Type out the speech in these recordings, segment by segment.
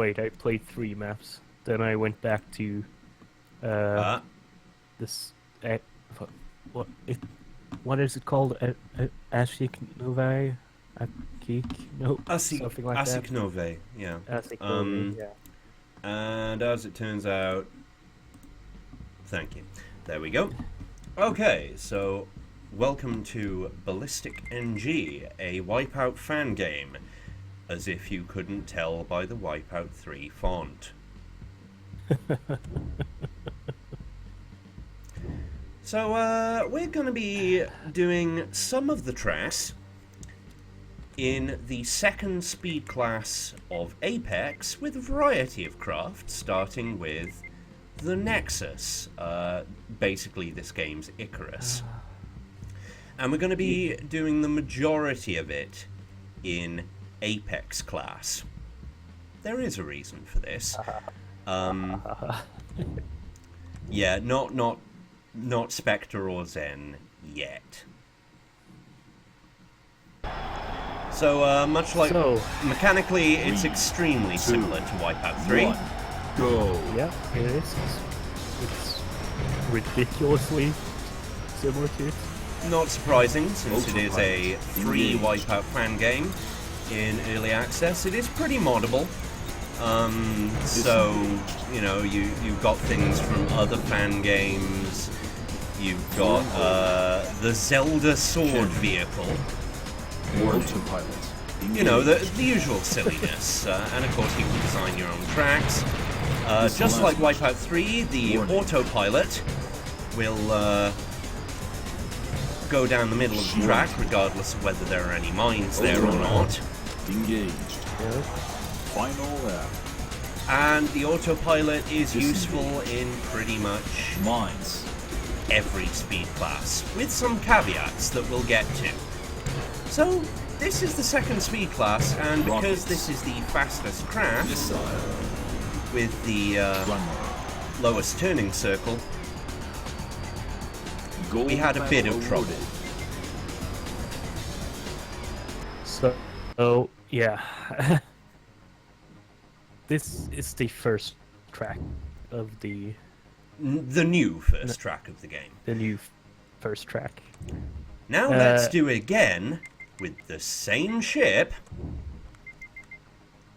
wait, I played 3 maps. Then I went back to this. What is it called? Asenova? No, something like that. Asenova, yeah. Asenova, yeah. And as it turns out, thank you. There we go. Okay, so welcome to BallisticNG, a Wipeout fan game, as if you couldn't tell by the Wipeout 3 font. So, we're going to be doing some of the tracks in the second speed class of Apex with a variety of craft, starting with the Nexus, basically this game's Icarus. And we're going to be doing the majority of it in Apex class. There is a reason for this. Yeah, not Spectre or Zen yet. So, much like... mechanically, it's extremely similar to Wipeout 3. Go! Yeah, it is. It's ridiculously similar to it. Not surprising, since it is a free Wipeout fan game in early access. It is pretty moddable. So, you know, you've got things from other fan games. You've got the Zelda sword vehicle. You know, the usual silliness. And of course you can design your own tracks. Just like Wipeout 3, the autopilot will go down the middle of the track, regardless of whether there are any mines there or not. Engaged. Final lap. And the autopilot is useful in pretty much mines every speed class, with some caveats that we'll get to. So, this is the second speed class, and because this is the fastest craft, with the lowest turning circle, we had a bit of trouble. So, yeah. This is the first track of the new first track of the game. The new first track. Now let's do it again with the same ship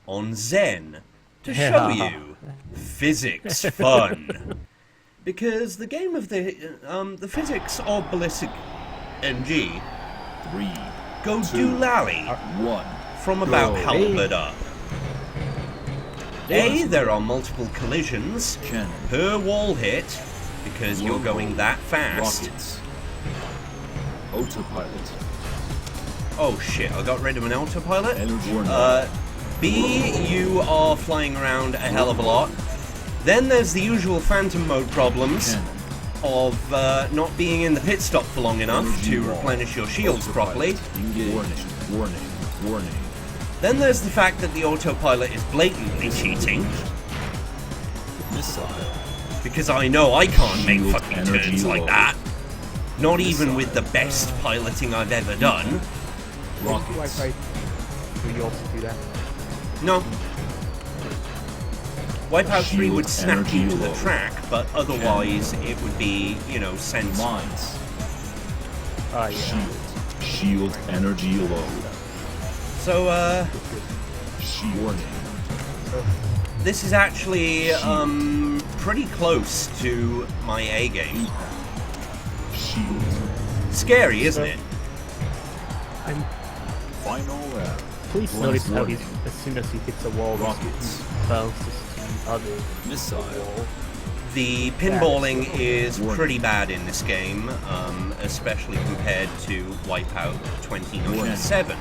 on Zen to show you physics fun. Because the game of the physics of BallisticNG go doolally from about halberd up. There are multiple collisions per wall hit, because you're going that fast. Autopilot. Oh shit, I got rid of an autopilot? B, you are flying around a hell of a lot. Then there's the usual phantom mode problems of not being in the pit stop for long enough to replenish your shields properly. Warning. Then there's the fact that the autopilot is blatantly cheating. Missile. Because I know I can't make fucking turns like that. Not even with the best piloting I've ever done. Rockets. Will you also do that? No. Wipeout 3 would snap you to the track, but otherwise it would be, you know, sense. Mines. Yeah. Shield energy load. So, warning. This is actually, pretty close to my A game. Shield. Scary, isn't it? Final lap. Please notice how he's, as soon as he hits a wall, rockets bounces to the other missile. Wall. The pinballing is pretty bad in this game, especially compared to Wipeout 2097.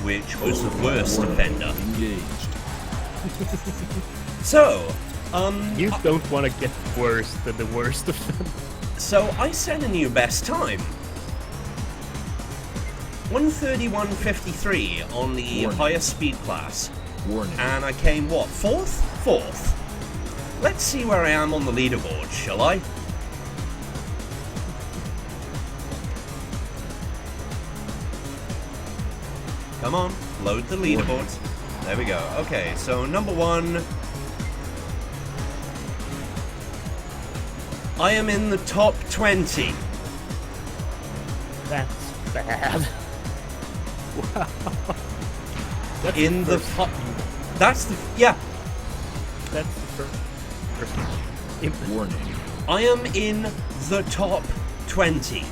Which was the worst offender. So, you don't want to get worse than the worst offender. So I set a new best time. 1:31:53 on the highest speed class. And I came, what, fourth? Fourth. Let's see where I am on the leaderboard, shall I? Come on, load the leaderboards. There we go. Okay, so number 1. I am in the top 20. That's bad. Wow. That's In the first- top. That's the. Yeah. That's the first. Warning. I am in the top 20.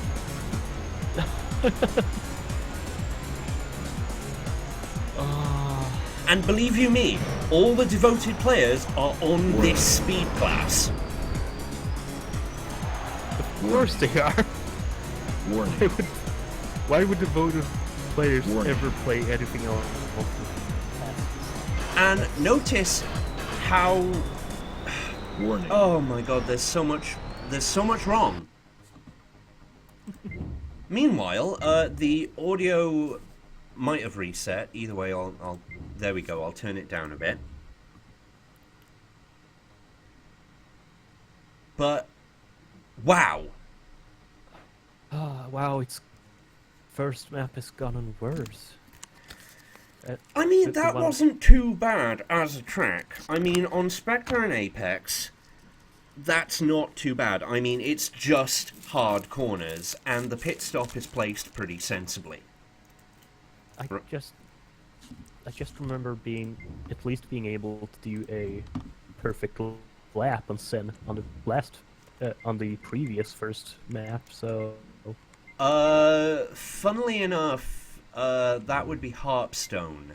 And believe you me, all the devoted players are on this speed class. Of course they are. Warning. Why would devoted players Warning. ever play anything else? And notice how. Warning. Oh my god, there's so much wrong. Meanwhile, the audio might have reset. Either way, I'll there we go. I'll turn it down a bit. But wow. Wow, its first map has gotten worse. I mean, that 51. wasn't too bad as a track. I mean, on Spectre and Apex, that's not too bad. I mean, it's just hard corners, and the pit stop is placed pretty sensibly. I just remember at least being able to do a perfect lap on Sen on the previous first map. So Funnily enough, that would be Harpstone.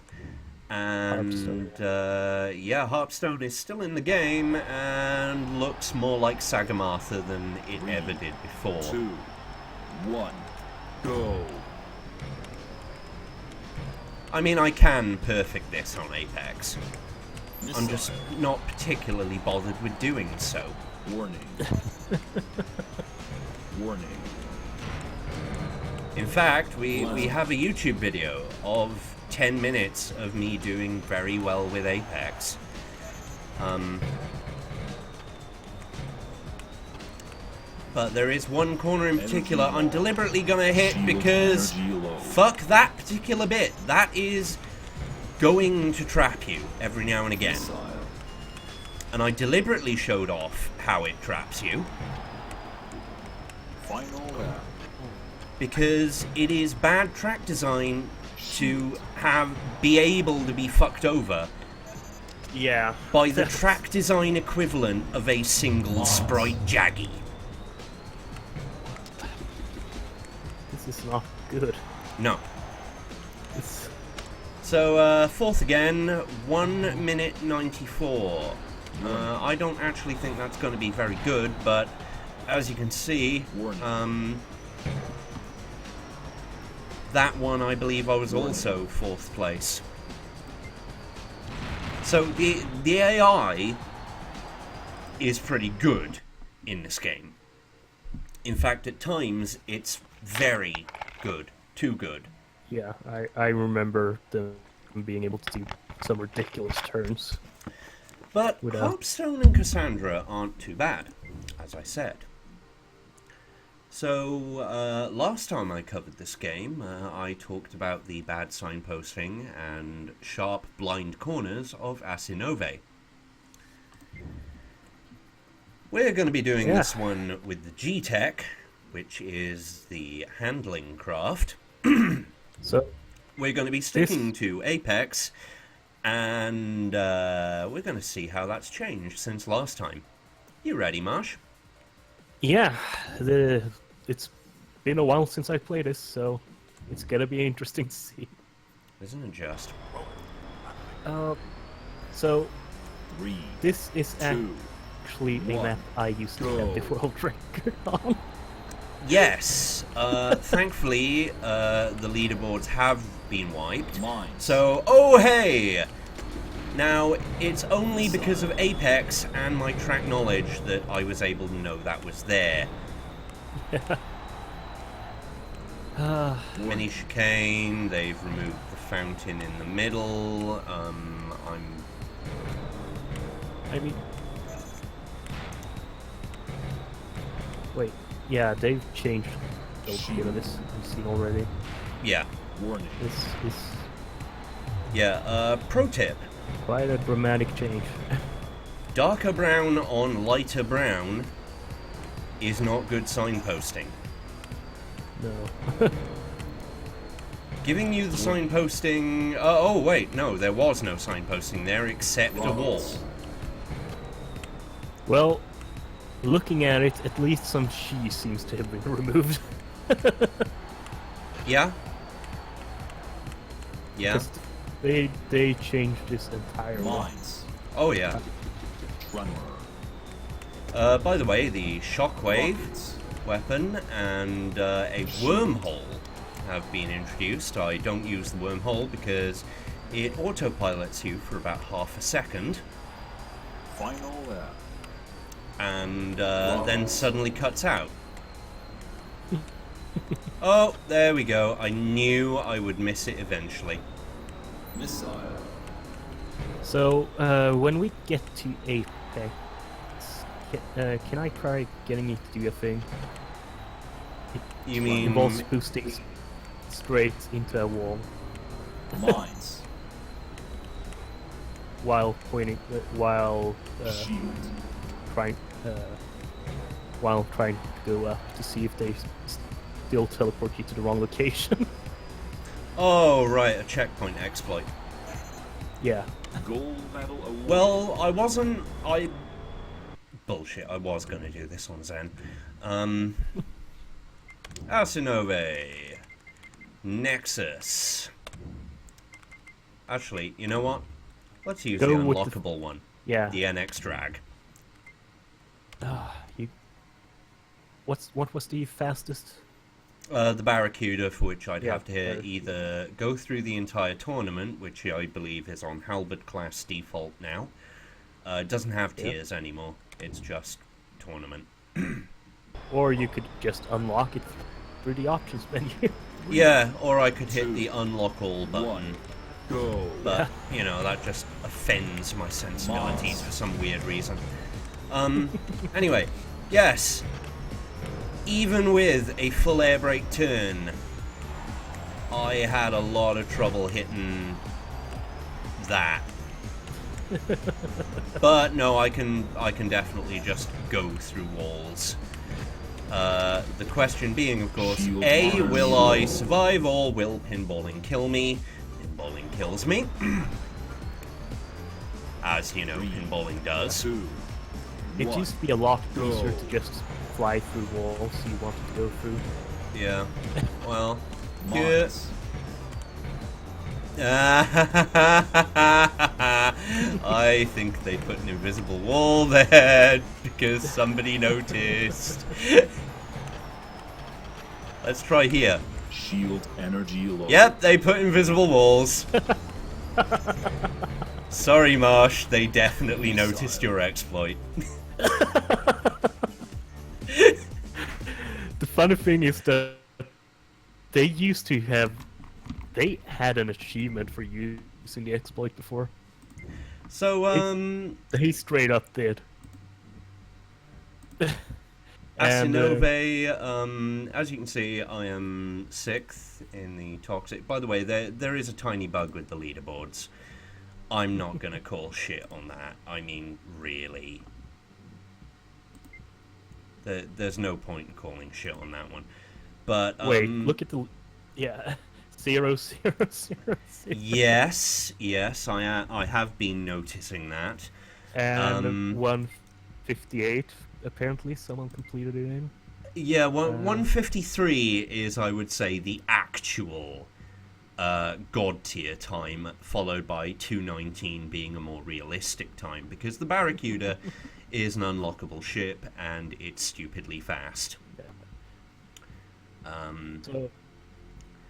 And, yeah, Harpstone is still in the game and looks more like Sagamartha than it ever did before. 2, 1, go. I mean, I can perfect this on Apex. I'm Missile. just not particularly bothered with doing so. Warning. Warning. In fact, we have a YouTube video of 10 minutes of me doing very well with Apex. But there is one corner in particular I'm deliberately gonna hit Shield because energy low. fuck that particular bit. That is going to trap you every now and again. Missile. And I deliberately showed off how it traps you Final lap. because it is bad track design to be able to be fucked over yeah, by the track design equivalent of a single sprite jaggy. this is not good. No. It's, So, fourth again, 1 minute 94. I don't actually think that's going to be very good, but as you can see, Warning. that one I believe I was also 4th place. So the AI is pretty good in this game. In fact, at times it's very good, too good. yeah, I remember them being able to do some ridiculous turns. But Without- Harpstone and Cassandra aren't too bad, as I said. So, last time I covered this game, I talked about the bad signposting and sharp blind corners of Asenova. We're going to be doing Yeah. this one with the G-Tech, which is the handling craft. So We're going to be sticking to Apex, and we're going to see how that's changed since last time. You ready, Marsh? yeah, it's been a while since I played this, so it's gonna be interesting to see. Isn't it just? So 3, this is 2, actually a 1, map I used to have the go. world record on. Yes. Thankfully, the leaderboards have been wiped. mine. So, oh hey! Now, it's only because of Apex and my track knowledge that I was able to know that was there. Mini chicane, they've removed the fountain in the middle. I mean, wait, yeah, they've changed the look of this. I've seen already. Yeah. Warning. This is Yeah, pro tip. Quite a dramatic change. Darker brown on lighter brown is not good signposting. No. Giving you the signposting... oh, wait, no, there was no signposting there except a wall. Well, looking at it, at least some cheese seems to have been removed. Yeah? Yeah? 'Cause they changed this entirely. Mines. Oh, yeah. Runner. By the way, the shockwave Rockets. weapon and a wormhole have been introduced. I don't use the wormhole because it autopilots you for about half a second Final lap. and then suddenly cuts out. Oh, there we go. I knew I would miss it eventually. Missile. So, when we get to Apex, can I try getting it to do a thing? You It mean... involves boosting straight into a wall Mines. while pointing, Shield. trying, while trying to go up to see if they still teleport you to the wrong location. Oh, right, a checkpoint exploit. Yeah. Gold medal award. Well, I bullshit, I was gonna do this on Zen. Asenova. Nexus. Actually, you know what? Let's use Go the with the- unlockable one. Yeah. The NX drag. What was the fastest? The Barracuda, for which I'd Yeah, have to Barracuda. either go through the entire tournament, which I believe is on Halberd class default now. It doesn't have Yep. tiers anymore. It's just tournament. Or you could just unlock it through the options menu. Yeah, or I could hit the unlock all button. One. Go. But, you know, that just offends my sensibilities for some weird reason. Anyway, yes. Even with a full air brake turn, I had a lot of trouble hitting that. But no, I can definitely just go through walls. The question being, of course, Shield A, armor. will I survive or will pinballing kill me? Pinballing kills me. As you know, pinballing does. 2. It One. used to be a lot Go. easier to just fly through walls you wanted to go through. Yeah. Well, yeah. Mines. I think they put an invisible wall there because somebody noticed. Let's try here. Shield energy low. Yep, they put invisible walls. Sorry, Marsh, they definitely noticed your exploit. The funny thing is that they used to have... They had an achievement for using the exploit before. So, They straight up did. And, Asenova, as you can see, I am 6th in the toxic. By the way, there is a tiny bug with the leaderboards. I'm not gonna call shit on that. I mean, really. There's no point in calling shit on that one. But, wait, look at the... Yeah. 0, 0, 0, 0. Yes, I have been noticing that. And 158, apparently, someone completed it in. Yeah, 153 is, I would say, the actual God tier time, followed by 219 being a more realistic time, because the Barracuda is an unlockable ship and it's stupidly fast.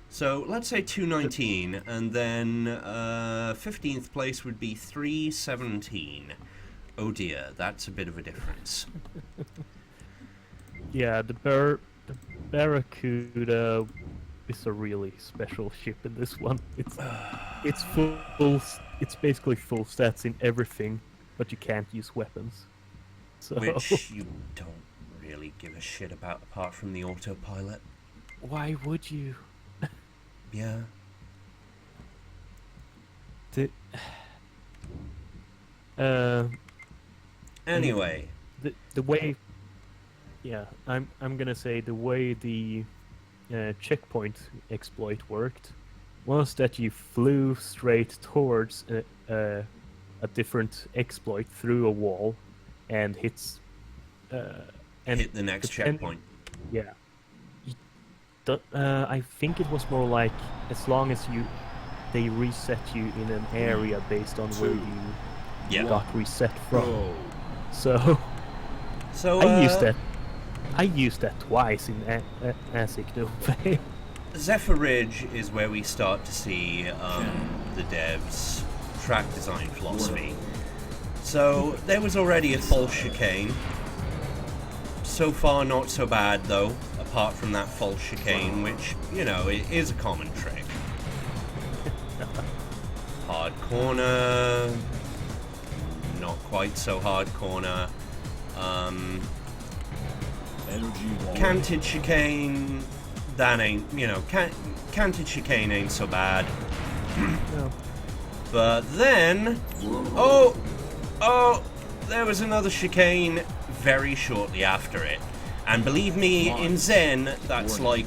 So let's say 219, and then 15th place would be 317. Oh dear, that's a bit of a difference. Yeah, the Barracuda is a really special ship in this one. It's full. It's basically full stats in everything, but you can't use weapons. So Which you don't really give a shit about apart from the autopilot. why would you? Yeah. The, uh, Anyway, the way, yeah, I'm gonna say the way the checkpoint exploit worked was that you flew straight towards a different exploit through a wall and hits and hit the next depending- checkpoint. Yeah. I think it was more like as long as they reset you in an area based on where you Yeah. got reset from. Go. So So I used that twice in Asenova. Zephyr Ridge is where we start to see the devs' track design philosophy. So there was already a false chicane. So far, not so bad though. Apart from that false chicane, which it is a common trick. Hard corner, not quite so hard corner. Energy wall. Canted chicane, that ain't, canted chicane ain't so bad. No. But then, there was another chicane very shortly after it. And believe me, in Zen, that's like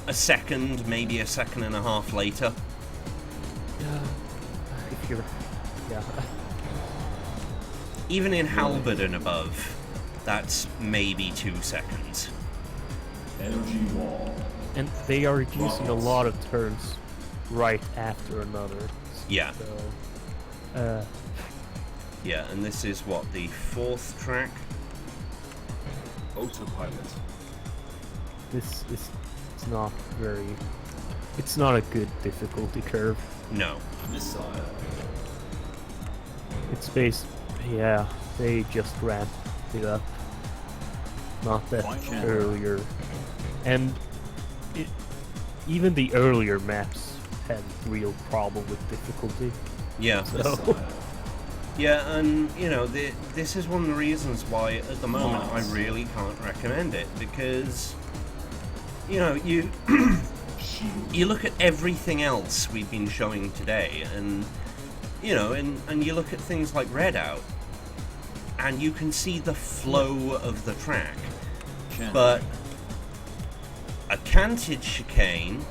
a second, maybe a second and a half later. If you're, yeah. Even in Halberd and above, that's maybe 2 seconds. Energy wall. And they are using a lot of turns right after another. Yeah. So, Yeah, and this is what, the 4th track? Autopilot. this is it's not very. It's not a good difficulty curve. No. Missile. It's based. Yeah, they just ramped it up. Not that Fine. earlier, and even the earlier maps had real problem with difficulty. Yeah. So Yeah, and this is one of the reasons why at the moment I really can't recommend it, because you you look at everything else we've been showing today, and and you look at things like Redout, and you can see the flow of the track, but a canted chicane,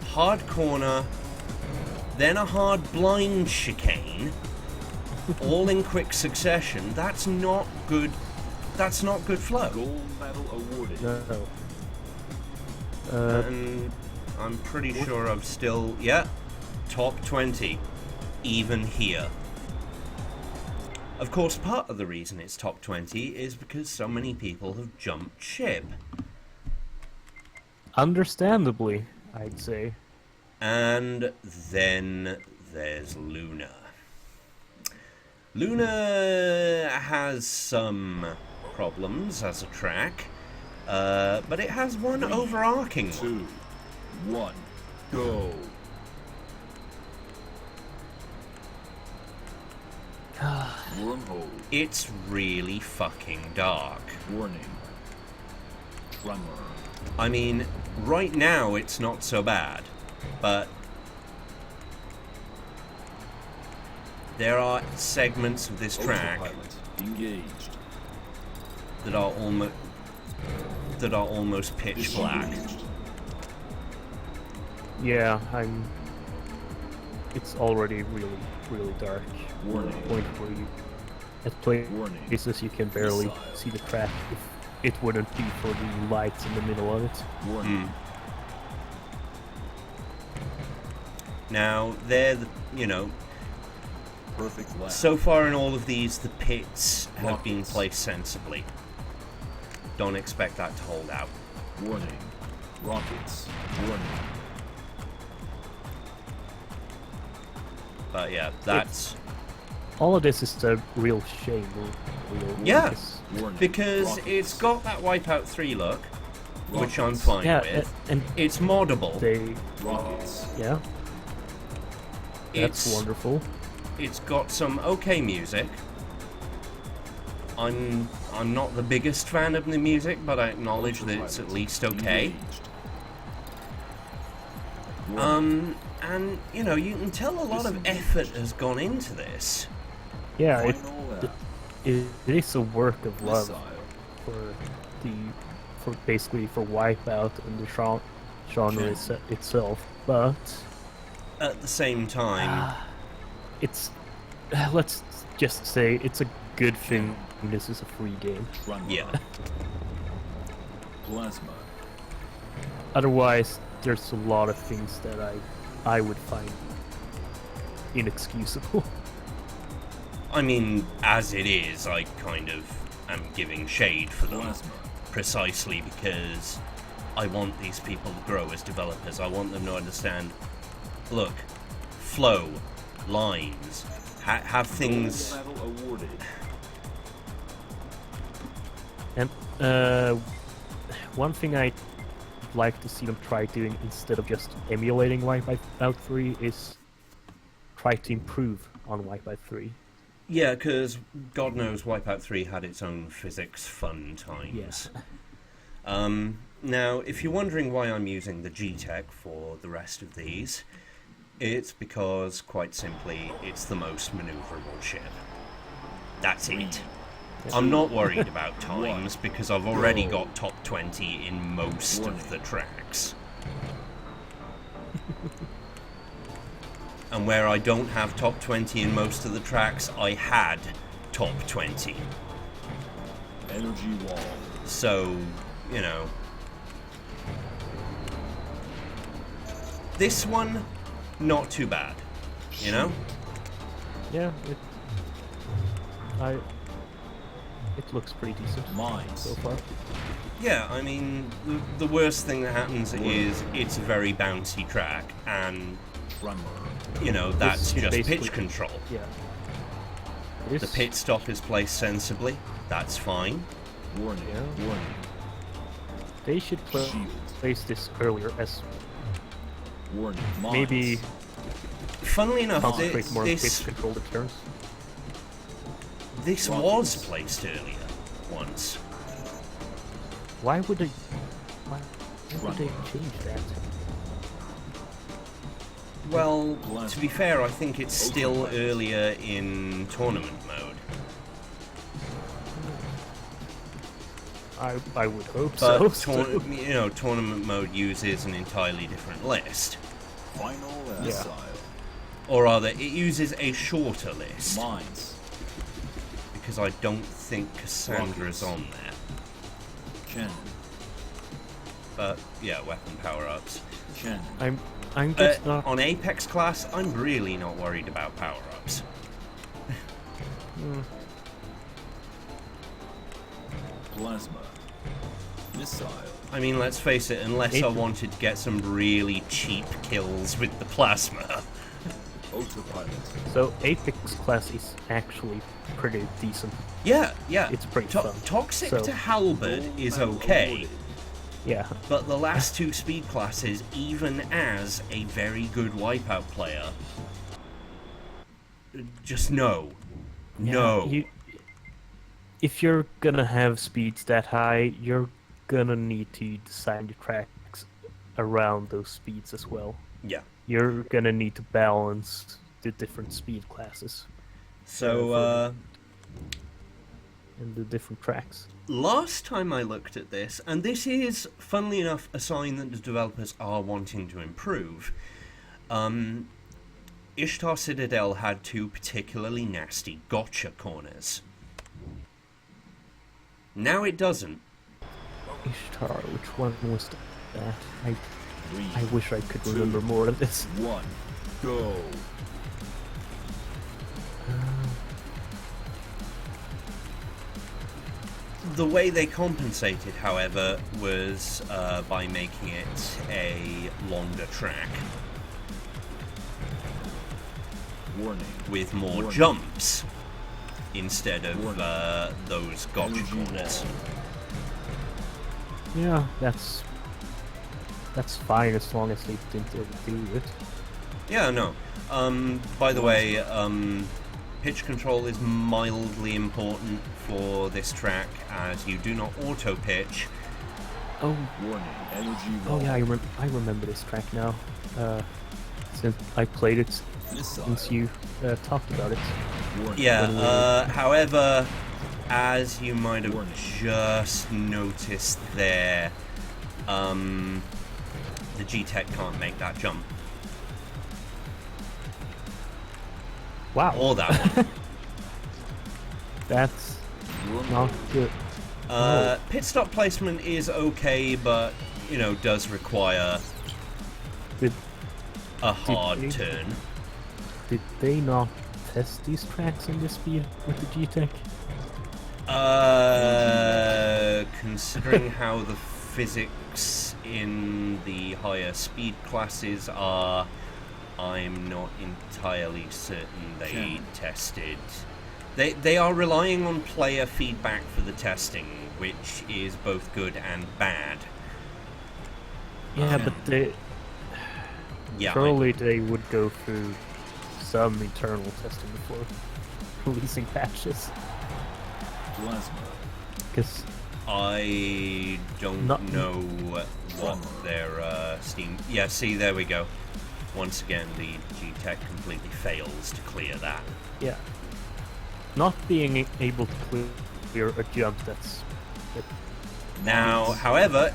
hard corner, then a hard blind chicane, all in quick succession. That's not good. That's not good flow. Gold medal awarded. no. And I'm pretty sure I'm still, top 20, even here. Of course, part of the reason it's top 20 is because so many people have jumped ship. Understandably, I'd say. And then there's Luna. Luna has some problems as a track, but it has one overarching one. 2, 1, go. Wormhole. It's really fucking dark. Warning. Tremor. I mean, right now it's not so bad, but there are segments of this track Autopilot engaged. that are almost pitch black. Engaged. Yeah, It's already really, really dark. Warning. Point where you, at Warning. places you can barely Missile. see the track if it wouldn't be for the lights in the middle of it. Warning. Now, they're the, Perfect lap. so far in all of these, the pits have been Rockets. placed sensibly. Don't expect that to hold out. Warning. Rockets. Warning. But yeah, that's All of this is a real shame. Real Yeah. because- Warning. because Rockets. it's got that Wipeout 3 look, which I'm Rockets. fine Yeah, with. and It's moddable. they, Rockets. yeah, that's It's wonderful. It's got some okay music. I'm not the biggest fan of the music, but I acknowledge that it's at least okay. Engaged. Warning. And, you know, you can tell a lot of effort has gone into this. Yeah, Final it is a work of love missile. for basically for Wipeout and the genre itself, but At the same time, it's let's just say it's a good thing this is a free game. Trundle. yeah. Plasma. Otherwise, there's a lot of things that I would find inexcusable. I mean, as it is, I kind of am giving shade for them. Plasma. Precisely because I want these people to grow as developers. I want them to understand, look, flow, lines, have things... Gold medal awarded. And one thing I'd like to see them try doing instead of just emulating Wipeout 3 is try to improve on Wipeout 3. Yeah, because God knows Wipeout 3 had its own physics fun times. Yeah. Now, if you're wondering why I'm using the G-Tech for the rest of these, it's because, quite simply, it's the most maneuverable ship. That's it. I'm not worried about times because I've already got top 20 in most of the tracks. And where I don't have top 20 in most of the tracks, I had top 20. Energy wall. So, you know. This one, not too bad. You know? Yeah, it looks pretty decent Mines. so far. Yeah, I mean, the worst thing that happens is it's a very bouncy track, and, Trundle. you know, that's This is just basically- pitch control. Yeah. The pit stop is placed sensibly, that's fine. Warning. Yeah. Warning. They should Shield. place this earlier as Warning. Mines. maybe Funnily enough, concentrate more on pitch this control the turns. was placed earlier once. Why would they Trundle. change that? Well, to be fair, I think it's still earlier in tournament mode. I would hope But so. you know, tournament mode uses an entirely different list, Final missile. or rather, it uses a shorter list Mines. because I don't think Cassandra's Rockets. on there. Cannon. But yeah, weapon power-ups. Cannon. I'm just not. On Apex class, I'm really not worried about power-ups. Plasma. Missile. I mean, let's face it, unless I Apex- wanted to get some really cheap kills with the plasma. Autopilot. So Apex class is actually pretty decent. Yeah. It's pretty fun. Toxic So- to Halberd Gold is medal okay, awarded. Yeah. but the last two speed classes, even as a very good Wipeout player, just no. No. If you're gonna have speeds that high, you're gonna need to design the tracks around those speeds as well. Yeah. You're gonna need to balance the different speed classes So, and the different tracks. last time I looked at this, and this is, funnily enough, a sign that the developers are wanting to improve, Ishtar Citadel had two particularly nasty gotcha corners. Now it doesn't. Ishtar, which one was that? I 3, wish I could remember more of this. 1. Go. The way they compensated, however, was by making it a longer track Warning. with more Warning. jumps instead of Warning. those gotcha Energy corners. wall. Yeah, that's fine as long as they didn't overdo it. Yeah, no. By the way, pitch control is mildly important for this track, as you do not auto pitch. Oh, Warning. Energy oh wall. yeah, I remember this track now. It's since I played it Missile. since you talked about it. Warning. Yeah, however, as you might have Warning. just noticed there, the G-Tech can't make that jump. Wow, Or that one. that's Warning. not good. Oh. Pit stop placement is okay, but, you know, does require Did, a hard they- turn. did they not test these tracks in this speed with the G-Tech? Considering how the physics in the higher speed classes are, I'm not entirely certain they Can. tested. They are relying on player feedback for the testing, which is both good and bad. Yeah, but they Yeah, surely they would go through some internal testing before releasing patches. Plasma. Because I don't Not- know what their Steam... Yeah, see, there we go. Once again, the G-Tech completely fails to clear that. yeah, not being able to clear a jump that's Now, however,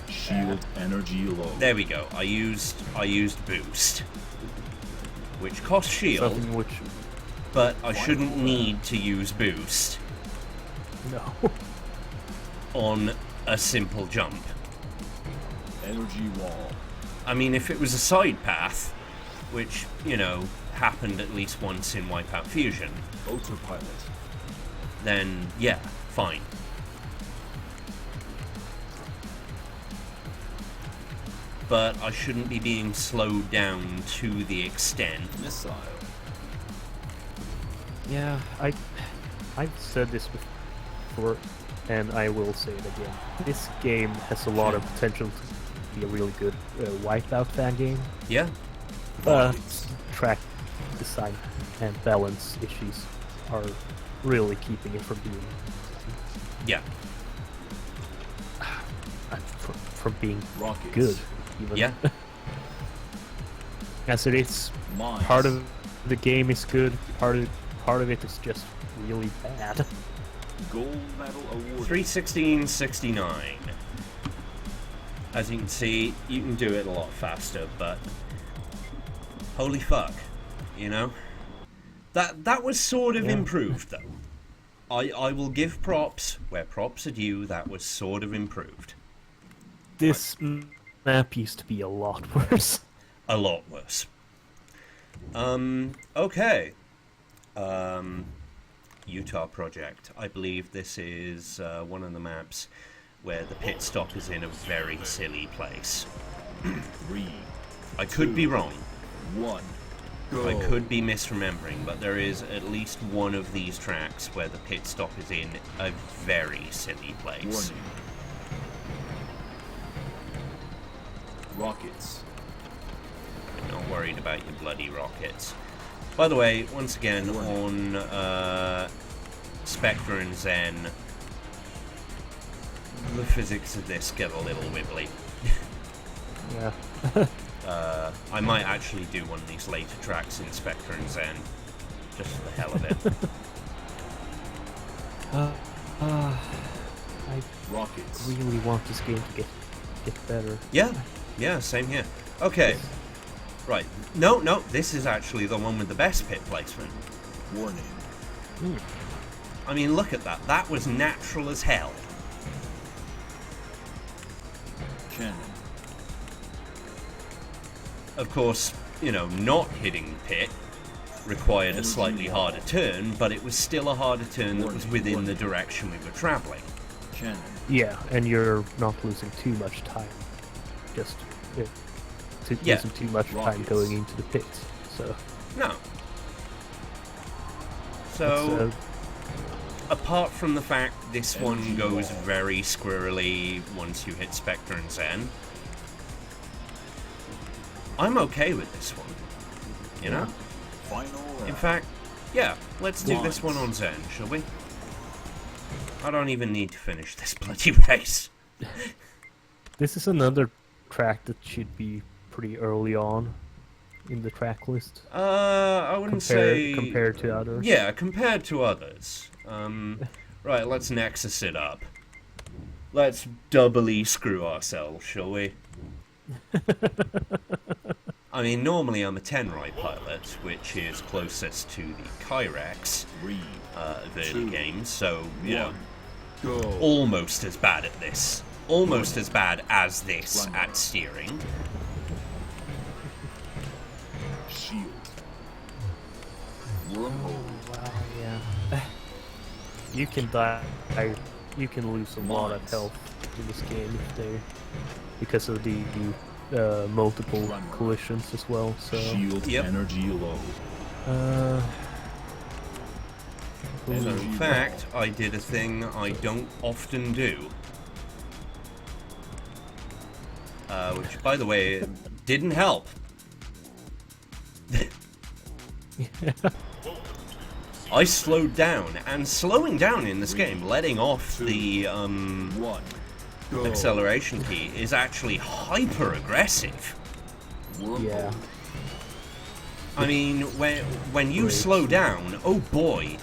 Shield energy low. there we go. I used boost, which costs shield, something which but I shouldn't need to use boost no. on a simple jump. Energy wall. I mean, if it was a side path, which, you know, happened at least once in Wipeout Fusion, Autopilot. then yeah, fine. But I shouldn't be being slowed down to the extent. Missile. Yeah, I've said this before, and I will say it again. This game has a lot of potential to be a really good Wipeout fan game. Yeah, But track design and balance issues are really keeping it from being yeah, from being Rockets. good. Even. yeah. As it is, Mines. part of the game is good. Part of it is just really bad. Gold medal awarded. 3:16:69. As you can see, you can do it a lot faster, but holy fuck, you know? That was sort of Yeah. improved though. I will give props where props are due. That was sort of improved. This map used to be a lot worse. A lot worse. Okay. Utah Project. I believe this is one of the maps where the pit stop is in a very silly place. 3, I could be wrong. 1. Go. I could be misremembering, but there is at least one of these tracks where the pit stop is in a very silly place. Warning. Rockets. Not worried about your bloody rockets. By the way, once again, on Spectre and Zen, the physics of this get a little wibbly. Yeah. I might actually do one of these later tracks in Spectre and Zen, just for the hell of it. I Rockets. really want this game to get better. Yeah, same here. Okay, right. No, this is actually the one with the best pit placement. Warning. I mean, look at that. That was natural as hell. Cannon. Of course, you know, not hitting pit required a slightly harder turn, but it was still a harder turn that was within the direction we were traveling. Cannon. Yeah, and you're not losing too much time. Just Yeah. losing too much time Rockets. going into the pits. So No. it's, So, apart from the fact this one Energy goes wall. very squirrely once you hit Spectre and Zen, I'm okay with this one. You know? Final round. In fact, yeah, let's do this one Lines. on Zen, shall we? I don't even need to finish this bloody race. this is another track that should be pretty early on. in the track list? I wouldn't say... Compared to others? Yeah, compared to others. Right, let's Nexus it up. Let's doubly screw ourselves, shall we? I mean, normally I'm a 10-right pilot, which is closest to the Kyrex of early games, so, you know, almost as bad at this. Almost as bad as this at steering. Shield. Oh, wow, yeah. You can die. You can lose a lot of health in this game because of the multiple collisions as well. So. Shield energy low. So in fact, I did a thing I don't often do. Which, by the way, didn't help. I slowed down, and slowing down in this game, letting off the acceleration key, is actually hyper aggressive. Yeah. I mean, when you slow down, oh boy,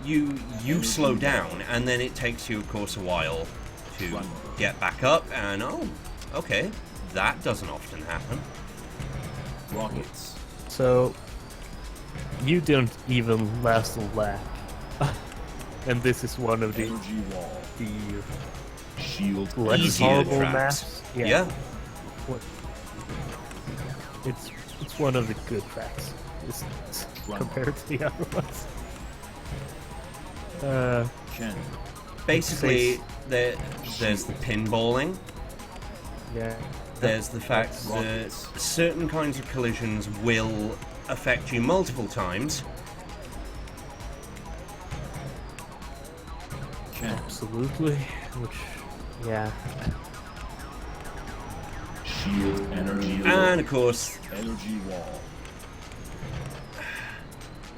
you slow down, and then it takes you, of course, a while to get back up, and oh, okay, that doesn't often happen. Rockets. So you didn't even last a lap, and this is one of the Energy wall. the Shield. less Easier horrible tracks. maps. Yeah. What? It's one of the good tracks compared to the other ones. Chen. Basically, there's the pinballing. Yeah. There's the fact that certain kinds of collisions will affect you multiple times. Chen. Absolutely. Which, yeah. Shield energy low. And of course, Energy wall.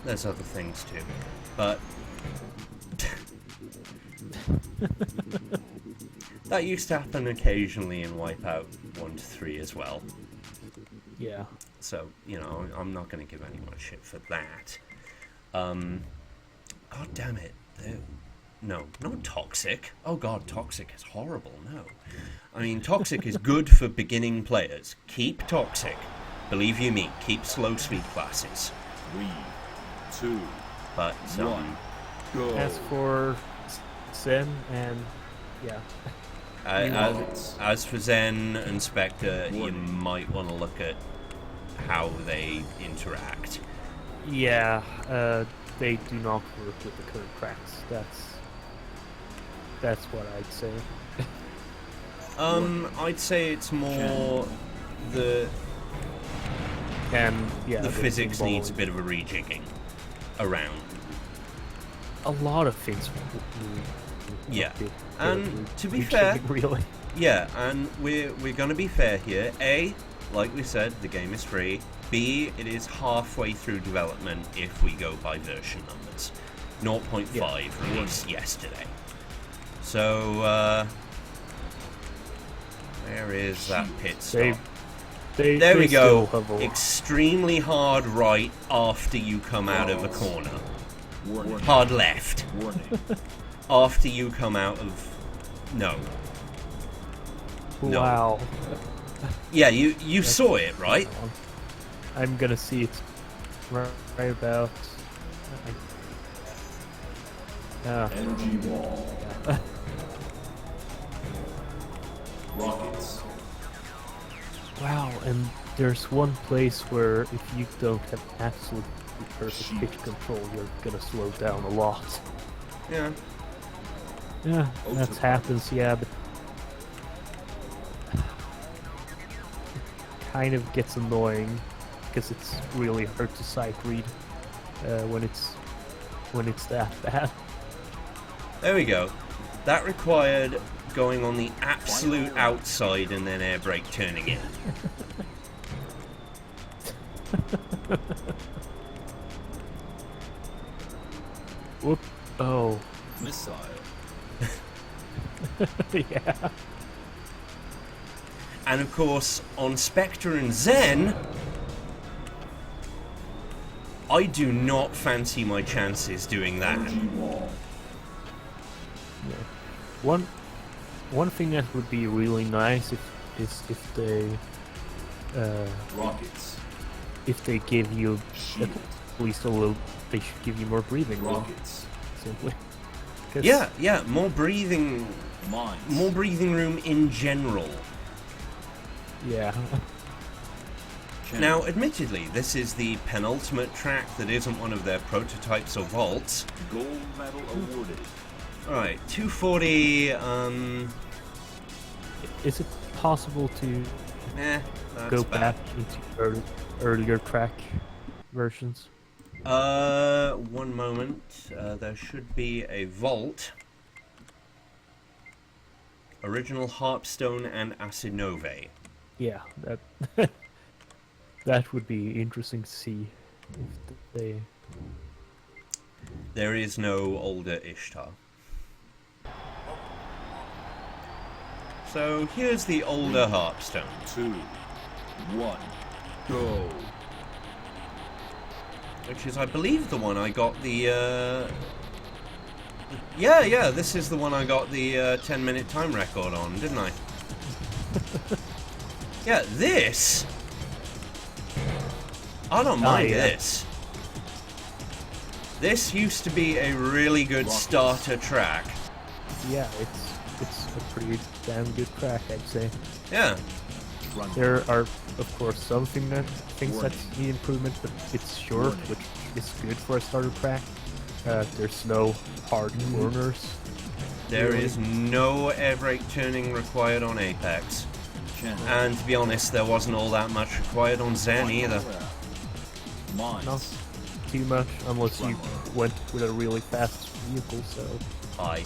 there's other things too. But that used to happen occasionally in Wipeout 1 to 3 as well. Yeah. So, you know, I'm not going to give anyone shit for that. God damn it. No, not Toxic. Oh god, Toxic is horrible, no. I mean, Toxic is good for beginning players. Keep Toxic. Believe you me, keep slow speed classes. 3, 2, But, 1. Go. As for Zen and yeah. as for Zen and Spectre, you might want to look at how they interact. Yeah, they do not work with the current tracks. That's what I'd say. I'd say it's more the Yeah, physics needs a bit of a rejigging around. A lot of things. Yeah, and to be fair, really. yeah, and we're gonna be fair here. A, like we said, the game is free. B, it is halfway through development if we go by version numbers. 0.5 released yesterday. So, where is that pit stop? There we go. Extremely hard right after you come out of a corner. Warning. Hard left Warning. after you come out of... No. Wow. Yeah, you saw it, right? I'm gonna see it right about. Energy wall. Rockets. Wow, and there's one place where if you don't have absolute perfect pitch control, you're gonna slow down a lot. Yeah. Yeah, that happens, yeah, but kind of gets annoying because it's really hard to sight read when it's that bad. There we go. That required going on the absolute outside and then air brake turning in. Whoop. Oh. Missile. Yeah. And of course, on Spectre and Zen, I do not fancy my chances doing that. Energy wall. Yeah. One thing that would be really nice is Rockets. if they give you Shield. at least a little, they should give you more breathing room. Rockets. Simply. 'Cause- Yeah, more breathing Mines. room in general. Yeah. Cannon. Now, admittedly, this is the penultimate track that isn't one of their prototypes or vaults. Gold medal awarded. Alright, 240, Is it possible to that's go bad. back into earlier track versions? One moment. There should be a vault. Original Harpstone and Asenova. Yeah, that that would be interesting to see if they. There is no older Ishtar. So here's the older Harpstone. 2, 1, go. Which is, I believe, the one I got the, Yeah, this is the one I got the 10-minute time record on, didn't I? Yeah, this... I don't mind yeah. this. This used to be a really good starter track. Yeah, it's a pretty damn good track, I'd say. Yeah. Run. There are, of course, some things that need improvement, but it's short, which is good for a starter track. There's no hard corners. There is no air brake turning required on Apex. Cannon. And to be honest, there wasn't all that much required on Zen either. Mines. Not too much, unless you went with a really fast vehicle, so... Aye.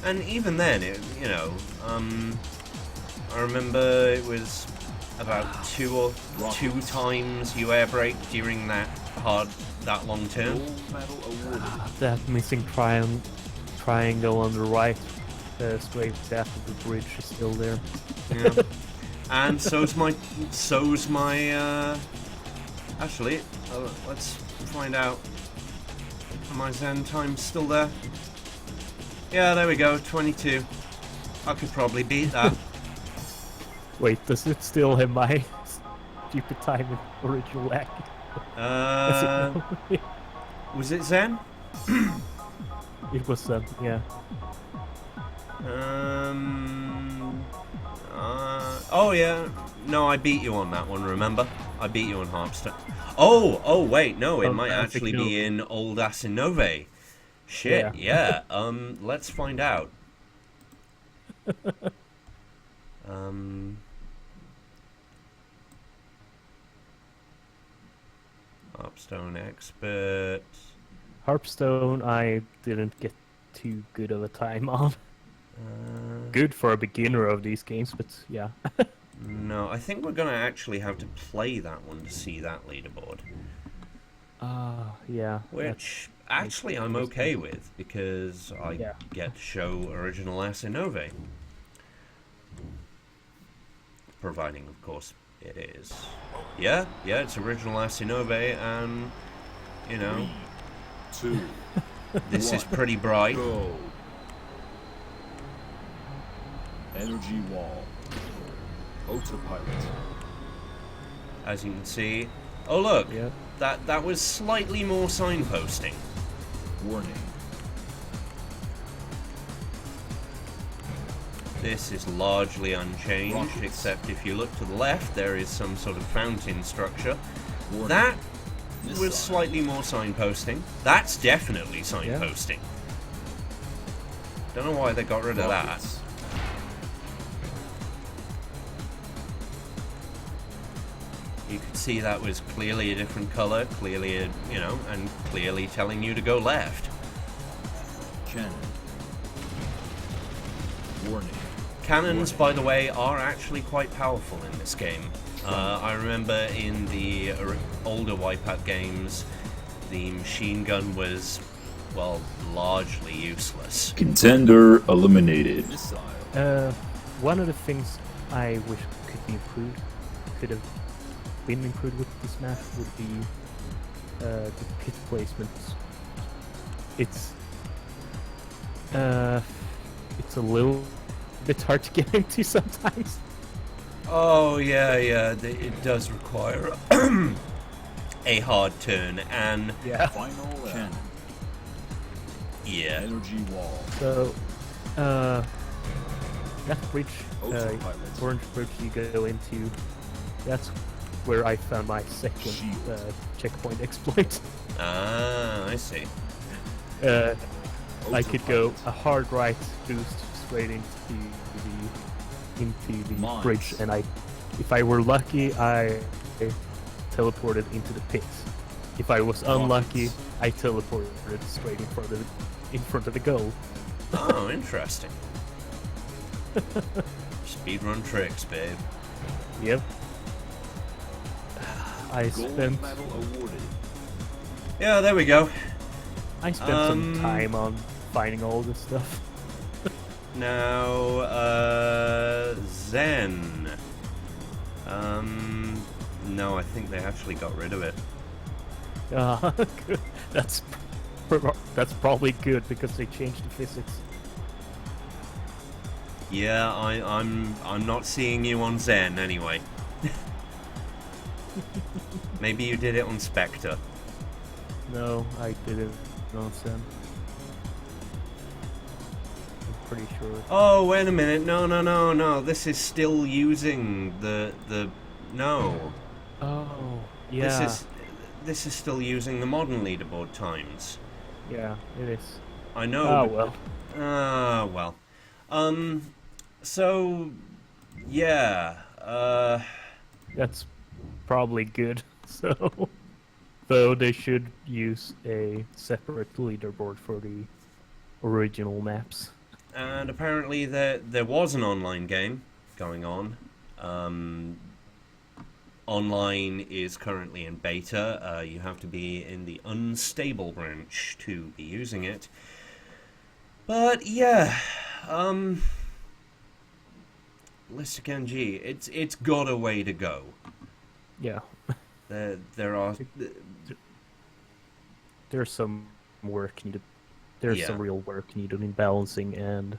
And even then, I remember it was about two times you air brake during that long turn. Gold medal awarded. That missing triangle on the right, straight after the bridge, is still there. Yeah. And so's my actually, let's find out. Are my Zen times still there? Yeah, there we go, 22. I could probably beat that. Wait, does it still have my stupid time in original lag? Was it Zen? It was yeah. Oh yeah. No, I beat you on that one, remember? I beat you on Harpstone. Oh, wait, no, it might actually be in old Asenova. Shit, yeah. Let's find out. Harpstone expert. Harpstone, I didn't get too good of a time on. Good for a beginner of these games, but yeah. No, I think we're gonna actually have to play that one to see that leaderboard. Yeah. Which, actually, I'm okay with, because I get to show original Asenova. Providing, of course, it is. Yeah, it's original Asenova, and, you know, 2, this is pretty bright. go. Energy wall. Autopilot. As you can see. Oh, look, Yeah. that was slightly more signposting. Warning. This is largely unchanged, Rockets. except if you look to the left, there is some sort of fountain structure. Warning. That Missile. was slightly more signposting. That's definitely signposting. Don't know why they got rid of that. Rockets. You could see that was clearly a different color, clearly, and clearly telling you to go left. Cannon. Warning. Cannons, by the way, are actually quite powerful in this game. I remember in the older Wipeout games, the machine gun was, well, largely useless. Contender eliminated. Missile. One of the things I wish could be improved, could have been improved with this map would be the pit placement. It's it's a little bit hard to get into sometimes. Oh yeah, it does require a hard turn, and Yeah. Final cannon. yeah, Energy wall. So, that bridge, Autopilot. orange bridge you go into, that's where I found my second Shield. checkpoint exploit. I see. I could go Autopilot. a hard right boost straight into the Mines. bridge, and if I were lucky, I teleported into the pit. If I was unlucky, Rockets. I teleported straight in front of the goal. Oh, interesting. Speedrun tricks, babe. Yep. I Gold spent medal awarded. Yeah, there we go. some time on finding all this stuff. Now, Zen. No, I think they actually got rid of it. Good. That's probably good because they changed the physics. Yeah, I'm not seeing you on Zen anyway. Maybe you did it on Spectre. No, I didn't. Nonsense. I'm pretty sure. Oh, wait a minute. No. This is still using the no. Oh, yeah. This is still using the modern leaderboard times. Yeah, it is. I know. Oh but- well. Ah, well. So yeah. That's probably good. So, though they should use a separate leaderboard for the original maps. And apparently there was an online game going on. Online is currently in beta. You have to be in the unstable branch to be using it. But yeah, BallisticNG, it's got a way to go. Yeah, There are there's some work needed. There's Yeah. some real work needed in balancing and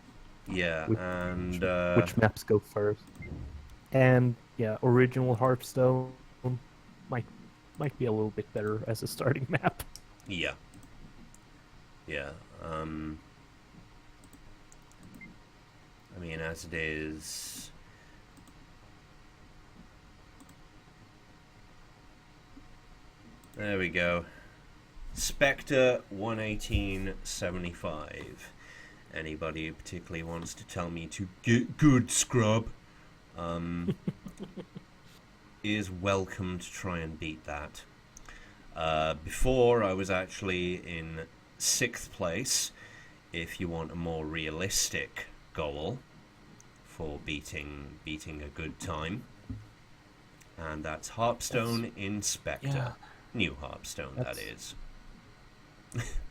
yeah, Which- and which maps go first. And yeah, original Harpstone might be a little bit better as a starting map. yeah, yeah. I mean, as it is. There we go. Spectre 118.75. Anybody who particularly wants to tell me to get good, scrub, is welcome to try and beat that. Before, I was actually in 6th place, if you want a more realistic goal for beating a good time. And that's Harpstone in Spectre. Yeah. New Harpstone, that That's- is.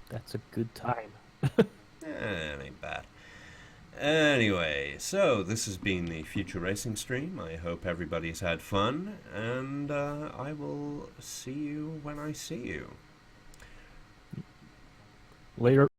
That's a good time. It ain't bad. Anyway, so this has been the Future Racing Stream. I hope everybody's had fun, and I will see you when I see you. Later.